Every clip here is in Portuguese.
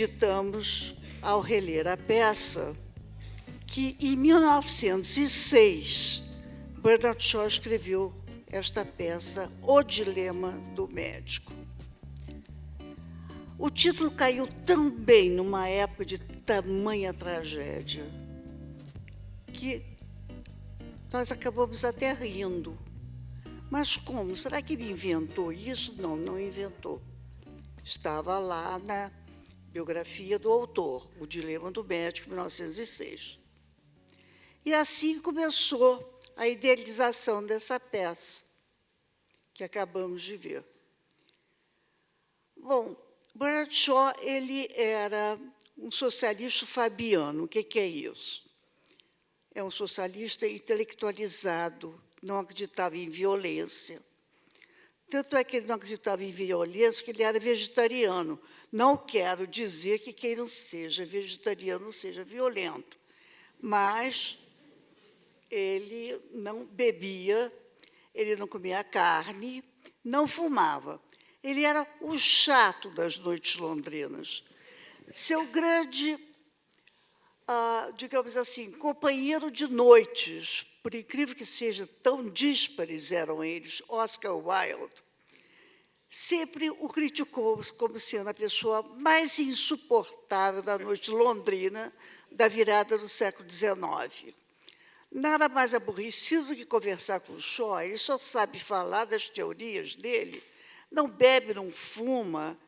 acreditamos, ao reler a peça, que, em 1906, Bernard Shaw escreveu esta peça, O Dilema do Médico. O título caiu tão bem numa época de tamanha tragédia que nós acabamos até rindo. Mas como? Será que ele inventou isso? Não, não inventou. Estava lá na biografia do autor, O Dilema do Médico, 1906. E assim começou a idealização dessa peça, que acabamos de ver. Bom, Bernard Shaw, ele era um socialista fabiano. O que é isso? É um socialista intelectualizado, não acreditava em violência. Tanto é que ele não acreditava em violência que ele era vegetariano. Não quero dizer que quem não seja vegetariano seja violento, mas ele não bebia, ele não comia carne, não fumava. Ele era o chato das noites londrinas. Seu grande, digamos assim, companheiro de noites, por incrível que seja, tão díspares eram eles, Oscar Wilde, sempre o criticou como sendo a pessoa mais insuportável da noite londrina da virada do século XIX. Nada mais aborrecido do que conversar com o Shaw, ele só sabe falar das teorias dele, não bebe, não fuma.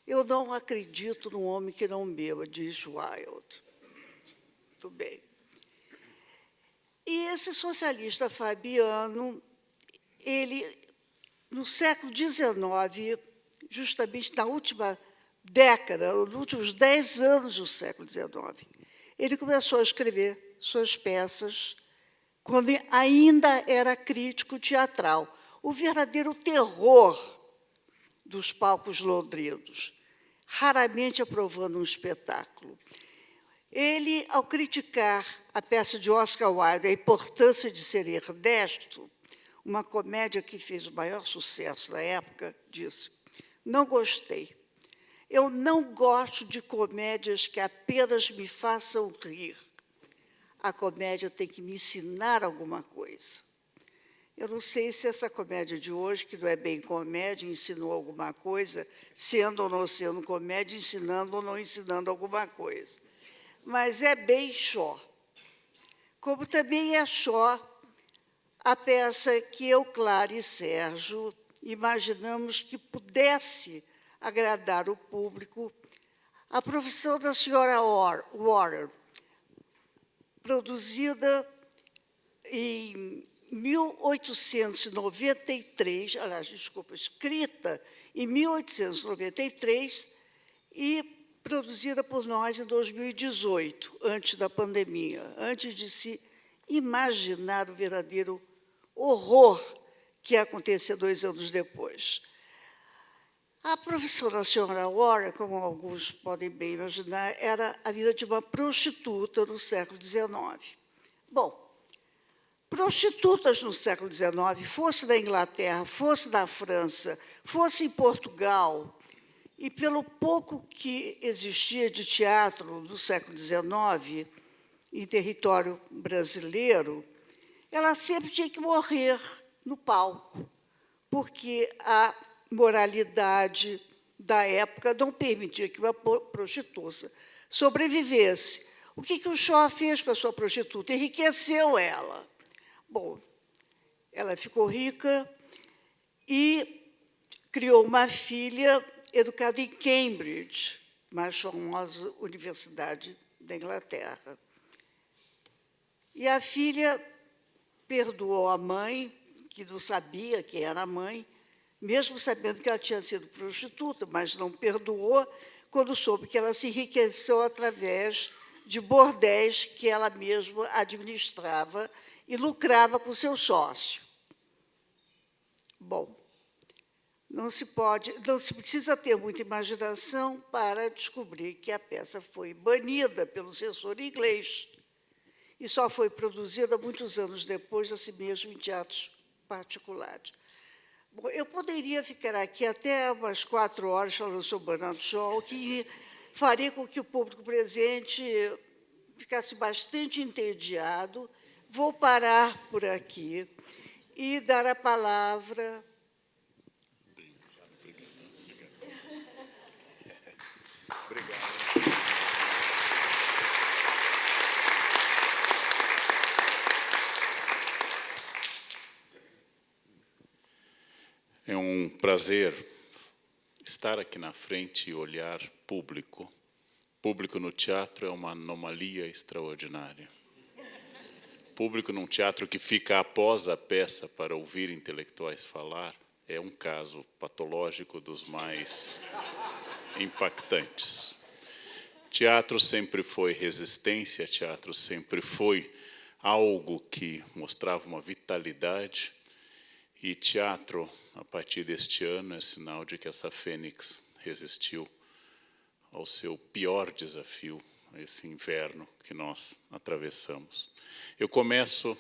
Eu não acredito num homem que não beba, diz Wilde. Muito bem. E esse socialista fabiano, ele, no século XIX, justamente na última década, nos últimos 10 anos do século XIX, ele começou a escrever suas peças quando ainda era crítico teatral, o verdadeiro terror dos palcos londrinos, raramente aprovando um espetáculo. Ele, ao criticar a peça de Oscar Wilde, a importância de ser Ernesto, uma comédia que fez o maior sucesso na época, disse: não gostei. Eu não gosto de comédias que apenas me façam rir. A comédia tem que me ensinar alguma coisa. Eu não sei se essa comédia de hoje, que não é bem comédia, ensinou alguma coisa, sendo ou não sendo comédia, ensinando ou não ensinando alguma coisa. Mas é bem Shaw. Como também é Shaw a peça que eu, Clara e Sérgio imaginamos que pudesse agradar o público, A Profissão da Senhora Warren, produzida em 1893, aliás, desculpa, escrita em 1893 e produzida por nós em 2018, antes da pandemia, antes de se imaginar o verdadeiro horror que ia acontecer 2 anos depois. A Profissão da Senhora Warren, como alguns podem bem imaginar, era a vida de uma prostituta no século XIX. Bom, prostitutas no século XIX, fosse na Inglaterra, fosse na França, fosse em Portugal, e pelo pouco que existia de teatro no século XIX, em território brasileiro, ela sempre tinha que morrer no palco, porque a moralidade da época não permitia que uma prostituta sobrevivesse. O que o Shaw fez com a sua prostituta? Enriqueceu ela. Bom, ela ficou rica e criou uma filha educada em Cambridge, mais famosa universidade da Inglaterra. E a filha perdoou a mãe, que não sabia quem era a mãe, mesmo sabendo que ela tinha sido prostituta, mas não perdoou quando soube que ela se enriqueceu através de bordéis que ela mesma administrava e lucrava com seu sócio. Bom, não se precisa ter muita imaginação para descobrir que a peça foi banida pelo censor inglês e só foi produzida muitos anos depois, assim mesmo, em teatros particulares. Bom, eu poderia ficar aqui até umas 4 horas falando sobre Bernard Shaw, que faria com que o público presente ficasse bastante entediado. Vou parar por aqui e dar a palavra. Obrigado. É um prazer estar aqui na frente e olhar público. Público no teatro é uma anomalia extraordinária. Público num teatro que fica após a peça para ouvir intelectuais falar é um caso patológico dos mais impactantes. Teatro sempre foi resistência, teatro sempre foi algo que mostrava uma vitalidade, e teatro, a partir deste ano, é sinal de que essa fênix resistiu ao seu pior desafio, esse inverno que nós atravessamos. Eu começo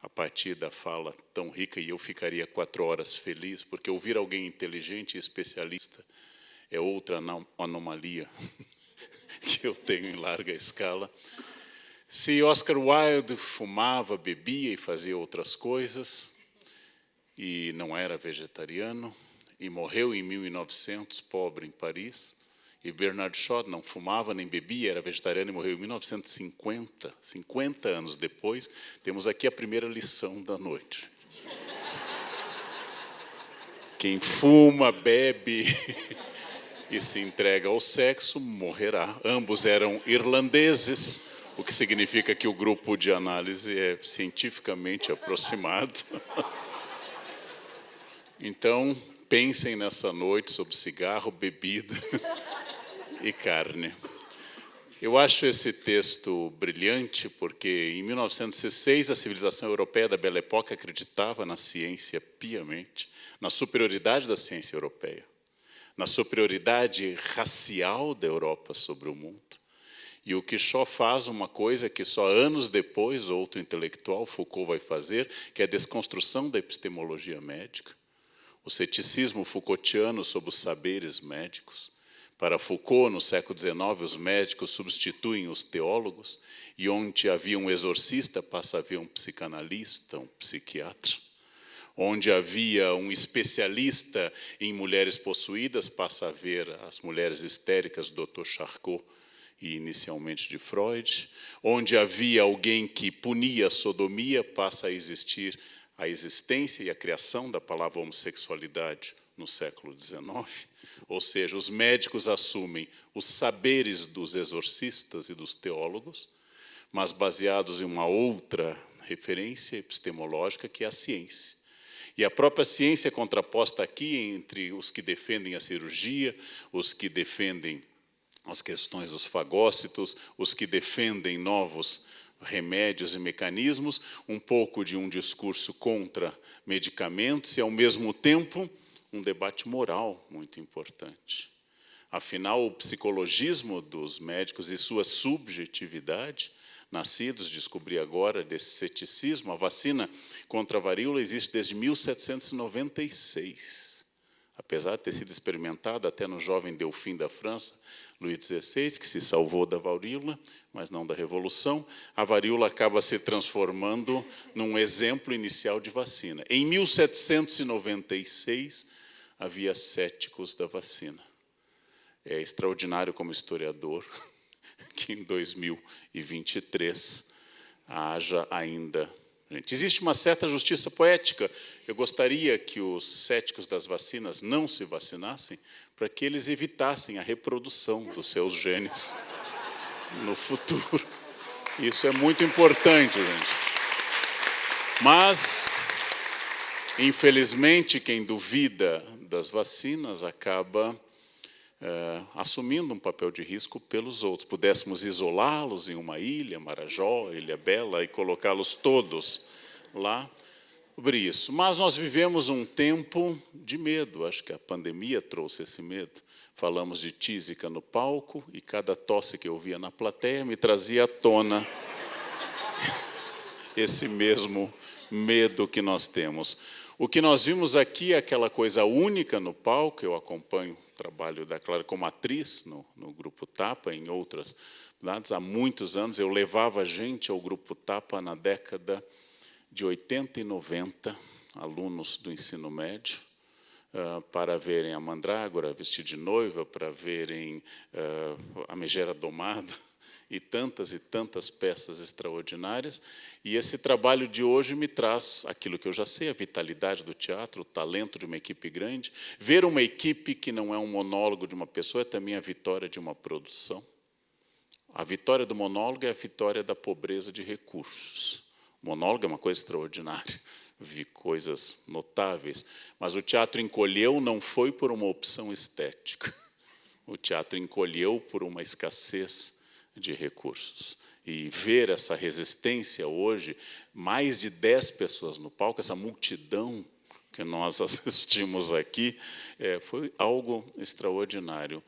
a partir da fala tão rica, e eu ficaria 4 horas feliz, porque ouvir alguém inteligente e especialista é outra anomalia que eu tenho em larga escala. Se Oscar Wilde fumava, bebia e fazia outras coisas, e não era vegetariano, e morreu em 1900, pobre, em Paris, e Bernard Shaw não fumava nem bebia, era vegetariano e morreu em 1950, 50 anos depois, temos aqui a primeira lição da noite. Quem fuma, bebe e se entrega ao sexo morrerá. Ambos eram irlandeses, o que significa que o grupo de análise é cientificamente aproximado. Então, pensem nessa noite sobre cigarro, bebida e carne. Eu acho esse texto brilhante porque, em 1906, a civilização europeia da Belle Époque acreditava na ciência piamente, na superioridade da ciência europeia, na superioridade racial da Europa sobre o mundo. E o que Shaw faz uma coisa que só anos depois outro intelectual, Foucault, vai fazer, que é a desconstrução da epistemologia médica. O ceticismo Foucaultiano sobre os saberes médicos. Para Foucault, no século XIX, os médicos substituem os teólogos, e onde havia um exorcista, passa a haver um psicanalista, um psiquiatra. Onde havia um especialista em mulheres possuídas, passa a haver as mulheres histéricas do Dr. Charcot, e inicialmente de Freud. Onde havia alguém que punia a sodomia, passa a existir a existência e a criação da palavra homossexualidade no século XIX. Ou seja, os médicos assumem os saberes dos exorcistas e dos teólogos, mas baseados em uma outra referência epistemológica, que é a ciência. E a própria ciência é contraposta aqui entre os que defendem a cirurgia, os que defendem as questões dos fagócitos, os que defendem novos remédios e mecanismos, um pouco de um discurso contra medicamentos e, ao mesmo tempo, um debate moral muito importante. Afinal, o psicologismo dos médicos e sua subjetividade, nascidos, descobri agora, desse ceticismo, a vacina contra a varíola existe desde 1796. Apesar de ter sido experimentada até no jovem Delfim da França, Luís XVI, que se salvou da varíola, mas não da Revolução, a varíola acaba se transformando num exemplo inicial de vacina. Em 1796, havia céticos da vacina. É extraordinário como historiador que em 2023 haja ainda... Existe uma certa justiça poética. Eu gostaria que os céticos das vacinas não se vacinassem para que eles evitassem a reprodução dos seus genes no futuro. Isso é muito importante, gente. Mas, infelizmente, quem duvida das vacinas acaba assumindo um papel de risco pelos outros. Pudéssemos isolá-los em uma ilha, Marajó, Ilha Bela, e colocá-los todos lá sobre isso. Mas nós vivemos um tempo de medo, acho que a pandemia trouxe esse medo. Falamos de tísica no palco, e cada tosse que eu via na plateia me trazia à tona esse mesmo medo que nós temos. O que nós vimos aqui é aquela coisa única no palco. Eu acompanho o trabalho da Clara como atriz no Grupo Tapa, em outras cidades. Há muitos anos eu levava gente ao Grupo Tapa na década de 80 e 90, alunos do ensino médio, para verem a Mandrágora vestida de noiva, para verem a Megera Domada, e tantas peças extraordinárias. E esse trabalho de hoje me traz aquilo que eu já sei, a vitalidade do teatro, o talento de uma equipe grande. Ver uma equipe que não é um monólogo de uma pessoa é também a vitória de uma produção. A vitória do monólogo é a vitória da pobreza de recursos. O monólogo é uma coisa extraordinária, vi coisas notáveis, mas o teatro encolheu não foi por uma opção estética. O teatro encolheu por uma escassez de recursos. E ver essa resistência hoje, mais de 10 pessoas no palco, essa multidão que nós assistimos aqui, foi algo extraordinário.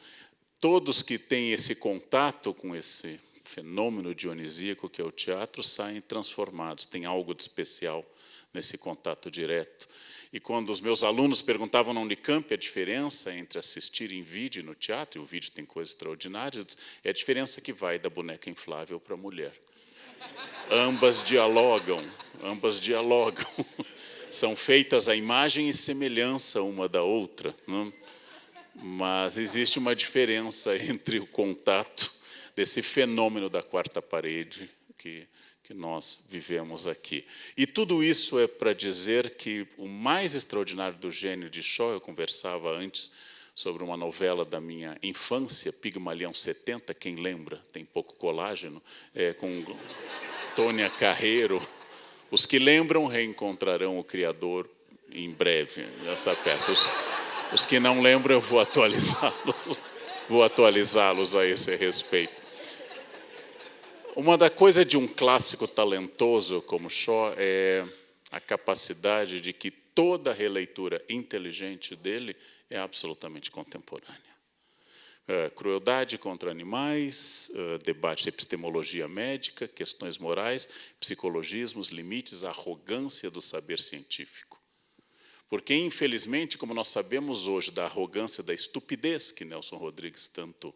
Todos que têm esse contato com esse fenômeno dionisíaco que é o teatro saem transformados, tem algo de especial nesse contato direto. E quando os meus alunos perguntavam na Unicamp a diferença entre assistir em vídeo e no teatro, e o vídeo tem coisas extraordinárias, eu disse, é a diferença que vai da boneca inflável para a mulher. Ambas dialogam. São feitas à imagem e semelhança uma da outra, não? Mas existe uma diferença entre o contato desse fenômeno da quarta parede que nós vivemos aqui. E tudo isso é para dizer que o mais extraordinário do gênio de Shaw, eu conversava antes sobre uma novela da minha infância, Pigmalião 70, quem lembra, tem pouco colágeno, com Tônia Carreiro. Os que lembram reencontrarão o criador em breve, essa peça. Os que não lembram, eu vou atualizá-los a esse respeito. Uma da coisa de um clássico talentoso como Shaw é a capacidade de que toda releitura inteligente dele é absolutamente contemporânea. Crueldade contra animais, debate de epistemologia médica, questões morais, psicologismos, limites, arrogância do saber científico. Porque, infelizmente, como nós sabemos hoje da arrogância da estupidez que Nelson Rodrigues tanto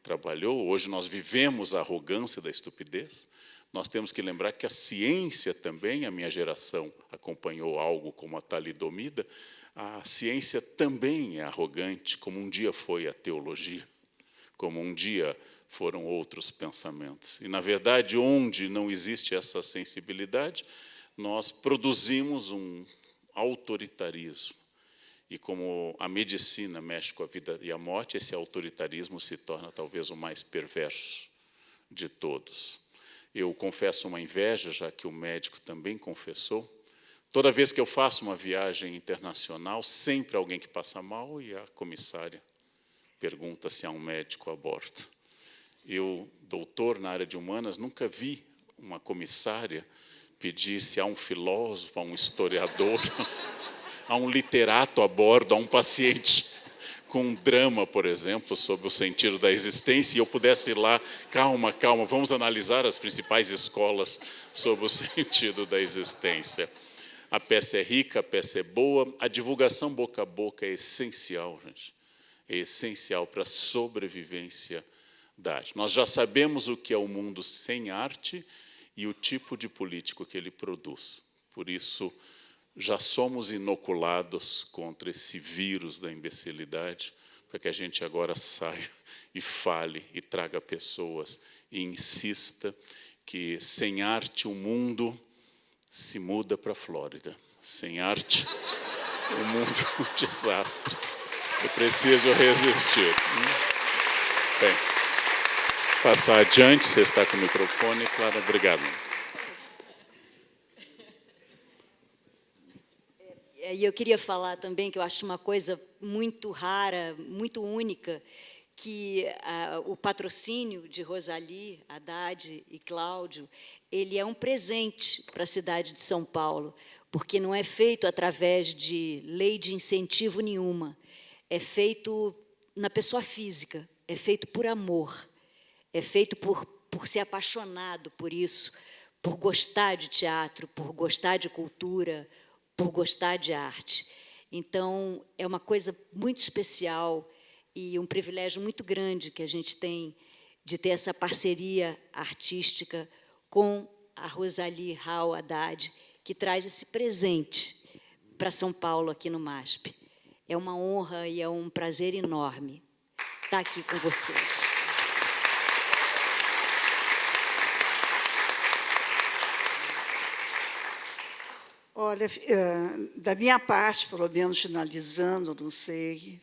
trabalhou, hoje nós vivemos a arrogância da estupidez, nós temos que lembrar que a ciência também, a minha geração acompanhou algo como a talidomida, a ciência também é arrogante, como um dia foi a teologia, como um dia foram outros pensamentos. E, na verdade, onde não existe essa sensibilidade, nós produzimos um autoritarismo. E como a medicina mexe com a vida e a morte, esse autoritarismo se torna talvez o mais perverso de todos. Eu confesso uma inveja, já que o médico também confessou. Toda vez que eu faço uma viagem internacional, sempre alguém que passa mal e a comissária pergunta se há um médico a bordo. Eu, doutor na área de humanas, nunca vi uma comissária pedir se há um filósofo, há um historiador, há um literato a bordo, há um paciente com um drama, por exemplo, sobre o sentido da existência, e eu pudesse ir lá, calma, vamos analisar as principais escolas sobre o sentido da existência. A peça é rica, a peça é boa, a divulgação boca a boca é essencial, gente. É essencial para a sobrevivência da arte. Nós já sabemos o que é o mundo sem arte e o tipo de político que ele produz. Por isso, já somos inoculados contra esse vírus da imbecilidade, para que a gente agora saia e fale e traga pessoas e insista que sem arte o mundo se muda para a Flórida. Sem arte o mundo é um desastre. Eu preciso resistir. Bem, passar adiante, você está com o microfone. Clara, obrigado. E eu queria falar também que eu acho uma coisa muito rara, muito única, que o patrocínio de Rosalie, Haddad e Cláudio, ele é um presente para a cidade de São Paulo, porque não é feito através de lei de incentivo nenhuma, é feito na pessoa física, é feito por amor, é feito por ser apaixonado por isso, por gostar de teatro, por gostar de cultura, por gostar de arte. Então, é uma coisa muito especial e um privilégio muito grande que a gente tem de ter essa parceria artística com a Rosalie Hall Haddad, que traz esse presente para São Paulo, aqui no MASP. É uma honra e é um prazer enorme estar aqui com vocês. Olha, da minha parte, pelo menos finalizando, não sei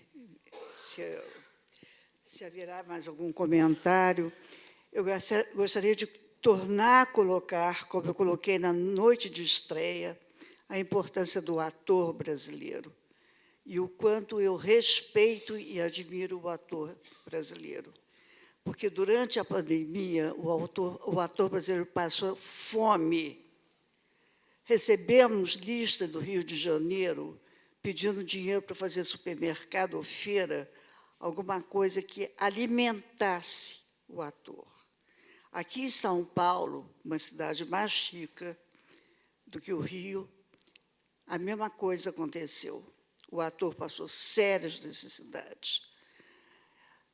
se haverá mais algum comentário, eu gostaria de tornar a colocar, como eu coloquei na noite de estreia, a importância do ator brasileiro e o quanto eu respeito e admiro o ator brasileiro. Porque, durante a pandemia, o ator brasileiro passou fome. Recebemos lista do Rio de Janeiro pedindo dinheiro para fazer supermercado ou feira, alguma coisa que alimentasse o ator. Aqui em São Paulo, uma cidade mais chica do que o Rio, a mesma coisa aconteceu. O ator passou sérias necessidades.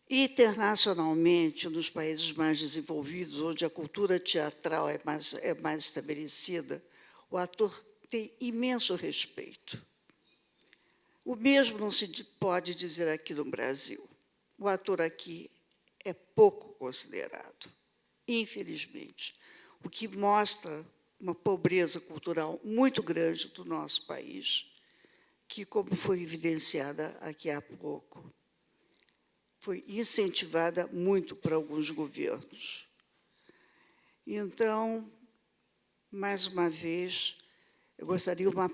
Internacionalmente, nos países mais desenvolvidos, onde a cultura teatral é mais estabelecida, o ator tem imenso respeito. O mesmo não se pode dizer aqui no Brasil. O ator aqui é pouco considerado, infelizmente, o que mostra uma pobreza cultural muito grande do nosso país, que, como foi evidenciada aqui há pouco, foi incentivada muito por alguns governos. Então, mais uma vez, eu gostaria uma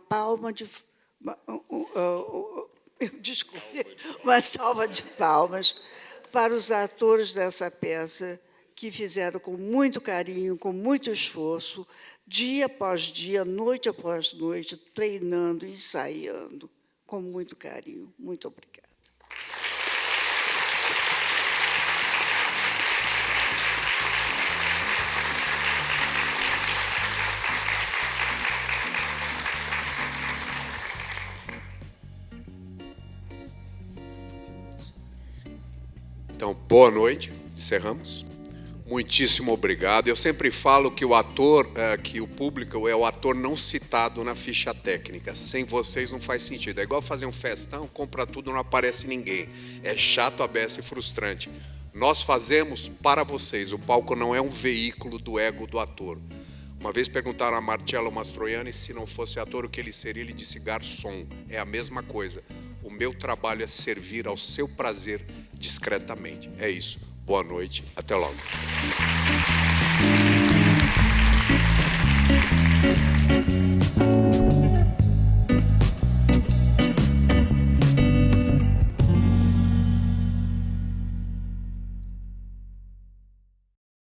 salva de palmas para os atores dessa peça que fizeram com muito carinho, com muito esforço, dia após dia, noite após noite, treinando, ensaiando, com muito carinho. Muito obrigada. Então, boa noite, encerramos. Muitíssimo obrigado. Eu sempre falo que o ator, que o público é o ator não citado na ficha técnica. Sem vocês não faz sentido. É igual fazer um festão, compra tudo, não aparece ninguém. É chato, abessa e frustrante. Nós fazemos para vocês. O palco não é um veículo do ego do ator. Uma vez perguntaram a Marcello Mastroianni se não fosse ator o que ele seria. Ele disse garçom. É a mesma coisa. O meu trabalho é servir ao seu prazer discretamente. É isso. Boa noite. Até logo.